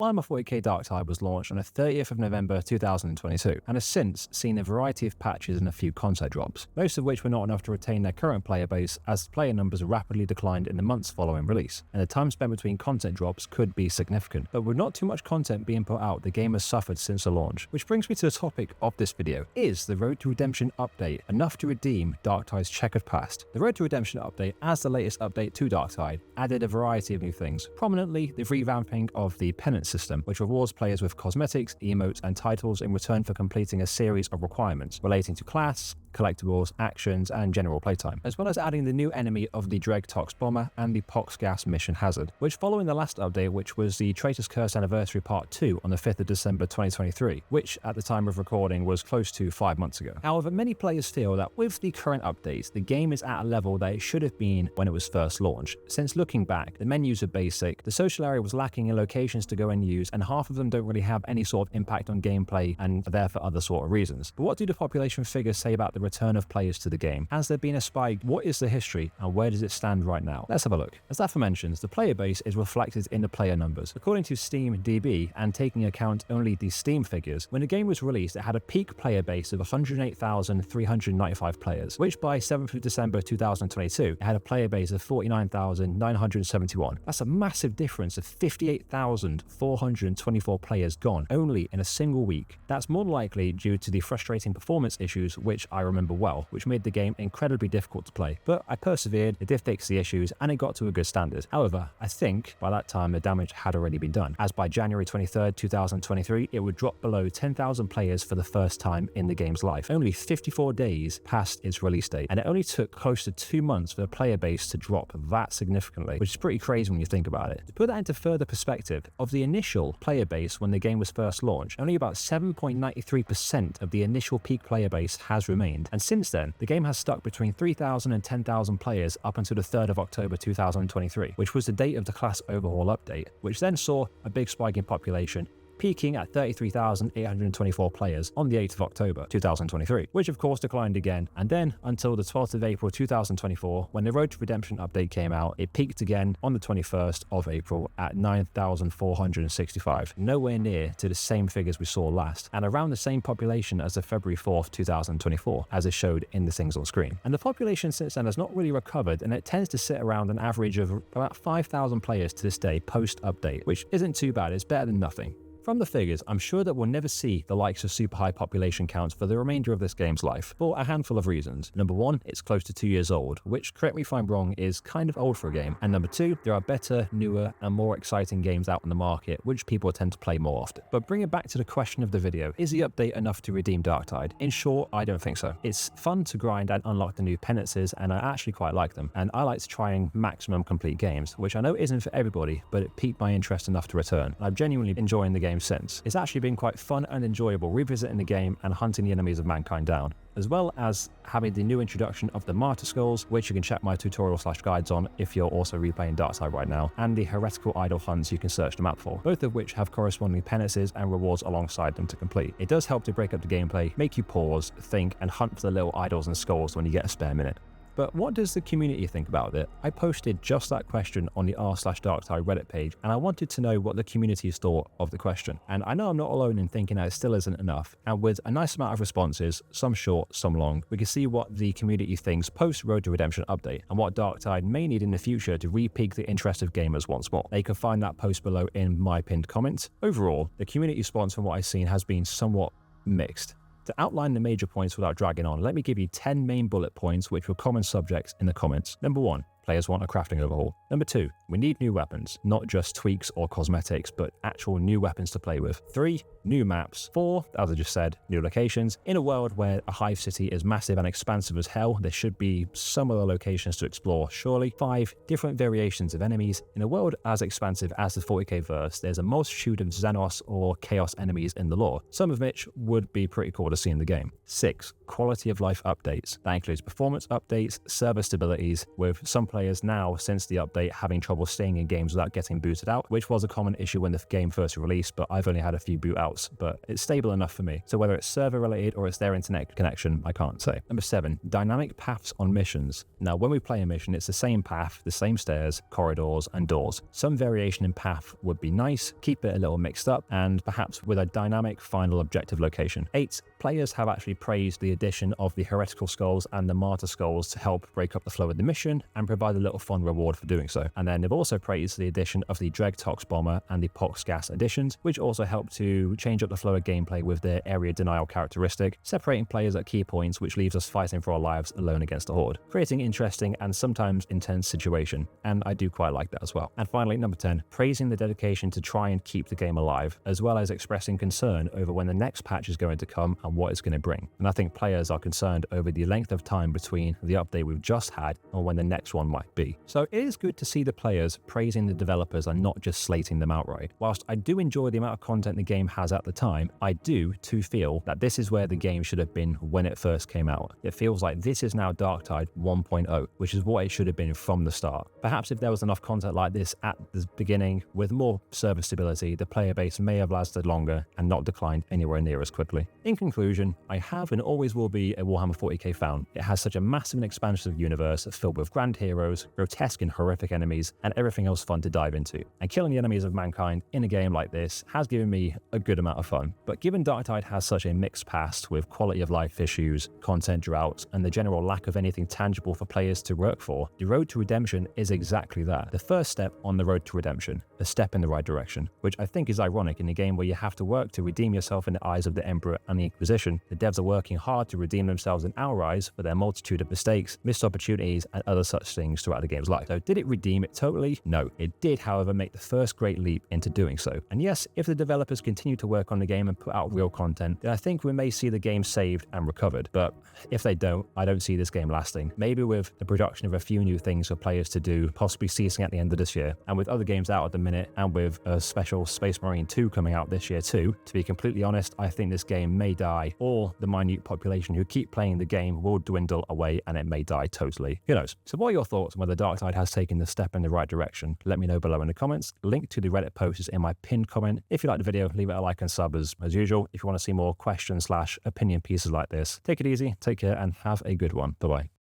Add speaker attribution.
Speaker 1: Warhammer 40k Darktide was launched on the 30th of November 2022 and has since seen a variety of patches and a few content drops, most of which were not enough to retain their current player base as player numbers rapidly declined in the months following release, and the time spent between content drops could be significant. But with not too much content being put out, the game has suffered since the launch. Which brings me to the topic of this video. Is the Road to Redemption update enough to redeem Darktide's checkered past? The Road to Redemption update, as the latest update to Darktide, added a variety of new things, prominently the revamping of the penance system, which rewards players with cosmetics, emotes, and titles in return for completing a series of requirements relating to class, collectibles, actions, and general playtime, as well as adding the new enemy of the Dreg Tox Bomber and the Pox Gas Mission Hazard, which following the last update, which was the Traitor's Curse Anniversary Part 2 on the 5th of December 2023, which at the time of recording was close to 5 months ago. However, many players feel that with the current updates, the game is at a level that it should have been when it was first launched. Since looking back, the menus are basic, the social area was lacking in locations to go and use, and half of them don't really have any sort of impact on gameplay and are there for other sort of reasons. But what do the population figures say about the return of players to the game? Has there been a spike? What is the history and where does it stand right now? Let's have a look. As aforementioned, the player base is reflected in the player numbers. According to Steam DB, and taking account only the Steam figures, when the game was released it had a peak player base of 108,395 players, which by 7th of December 2022 it had a player base of 49,971. That's a massive difference of 58,424 players gone only in a single week. That's more than likely due to the frustrating performance issues, which I remember well, which made the game incredibly difficult to play. But I persevered, it did fix the issues, and it got to a good standard. However, I think by that time the damage had already been done, as by January 23rd, 2023, it would drop below 10,000 players for the first time in the game's life, only 54 days past its release date, and it only took close to 2 months for the player base to drop that significantly, which is pretty crazy when you think about it. To put that into further perspective, of the initial player base when the game was first launched, only about 7.93% of the initial peak player base has remained, and since then, the game has stuck between 3,000 and 10,000 players up until the 3rd of October 2023, which was the date of the class overhaul update, which then saw a big spike in population, peaking at 33,824 players on the 8th of October 2023, which of course declined again, and then until the 12th of April 2024, when the Road to Redemption update came out, it peaked again on the 21st of April at 9,465, nowhere near to the same figures we saw last, and around the same population as the February 4th, 2024, as it showed in the things on screen. And the population since then has not really recovered, and it tends to sit around an average of about 5,000 players to this day post-update, which isn't too bad, it's better than nothing. From the figures, I'm sure that we'll never see the likes of super high population counts for the remainder of this game's life, for a handful of reasons. Number one, it's close to 2 years old, which, correct me if I'm wrong, is kind of old for a game. And number two, there are better, newer, and more exciting games out on the market, which people tend to play more often. But bring it back to the question of the video, is the update enough to redeem Darktide? In short, I don't think so. It's fun to grind and unlock the new penances, and I actually quite like them. And I like to try and maximum complete games, which I know isn't for everybody, but it piqued my interest enough to return. I'm genuinely enjoying the game since. It's actually been quite fun and enjoyable revisiting the game and hunting the enemies of mankind down, as well as having the new introduction of the Martyr Skulls, which you can check my tutorial/guides on if you're also replaying Darktide right now, and the Heretical Idol hunts you can search the map for, both of which have corresponding penances and rewards alongside them to complete. It does help to break up the gameplay, make you pause, think, and hunt for the little idols and skulls when you get a spare minute. But what does the community think about it? I posted just that question on the r/Darktide Reddit page, and I wanted to know what the community's thought of the question. And I know I'm not alone in thinking that it still isn't enough, and with a nice amount of responses, some short, some long, we can see what the community thinks post Road to Redemption update, and what Darktide may need in the future to re-pique the interest of gamers once more. They can find that post below in my pinned comments. Overall, the community response from what I've seen has been somewhat mixed. To outline the major points without dragging on, let me give you 10 main bullet points which were common subjects in the comments. Number 1. Players want a crafting overhaul. Number 2, we need new weapons, not just tweaks or cosmetics, but actual new weapons to play with. 3, new maps. 4, as I just said, new locations. In a world where a hive city is massive and expansive as hell, there should be some other locations to explore, surely. 5, different variations of enemies. In a world as expansive as the 40k verse, there's a multitude of Xenos or Chaos enemies in the lore, some of which would be pretty cool to see in the game. 6, quality of life updates. That includes performance updates, server stabilities, with some players players now, since the update, having trouble staying in games without getting booted out, which was a common issue when the game first released, but I've only had a few boot outs, but it's stable enough for me. So whether it's server related or it's their internet connection, I can't say. Number 7, dynamic paths on missions. Now, when we play a mission, it's the same path, the same stairs, corridors, and doors. Some variation in path would be nice, keep it a little mixed up, and perhaps with a dynamic final objective location. 8, players have actually praised the addition of the heretical skulls and the martyr skulls to help break up the flow of the mission and provide a little fun reward for doing so. And then they've also praised the addition of the Tox bomber and the Pox gas additions, which also help to change up the flow of gameplay with their area denial characteristic, separating players at key points, which leaves us fighting for our lives alone against a horde, creating interesting and sometimes intense situation, and I do quite like that as well. And finally, number 10, praising the dedication to try and keep the game alive, as well as expressing concern over when the next patch is going to come and what it's going to bring. And I think players are concerned over the length of time between the update we've just had and when the next one might be. So it is good to see the players praising the developers and not just slating them outright. Whilst I do enjoy the amount of content the game has at the time, I do too feel that this is where the game should have been when it first came out. It feels like this is now Darktide 1.0, which is what it should have been from the start. Perhaps if there was enough content like this at the beginning with more server stability, the player base may have lasted longer and not declined anywhere near as quickly. In conclusion, I have and always will be a Warhammer 40k fan. It has such a massive and expansive universe filled with grand heroes, grotesque and horrific enemies, and everything else fun to dive into. And killing the enemies of mankind in a game like this has given me a good amount of fun. But given Darktide has such a mixed past with quality of life issues, content droughts, and the general lack of anything tangible for players to work for, the road to redemption is exactly that. The first step on the road to redemption, a step in the right direction, which I think is ironic in a game where you have to work to redeem yourself in the eyes of the Emperor and the Inquisition. The devs are working hard to redeem themselves in our eyes for their multitude of mistakes, missed opportunities, and other such things throughout the game's life. So did it redeem it totally? No. It did, however, make the first great leap into doing so. And yes, if the developers continue to work on the game and put out real content, then I think we may see the game saved and recovered. But if they don't, I don't see this game lasting. Maybe with the production of a few new things for players to do, possibly ceasing at the end of this year, and with other games out at the minute, and with a special Space Marine 2 coming out this year too, to be completely honest, I think this game may die, or the minute population who keep playing the game will dwindle away and it may die totally. Who knows? So what are your thoughts on whether Darktide has taken the step in the right direction? Let me know below in the comments. Link to the Reddit post is in my pinned comment. If you like the video, leave it a like and sub as usual. If you want to see more question/opinion pieces like this, take it easy, take care, and have a good one. Bye-bye.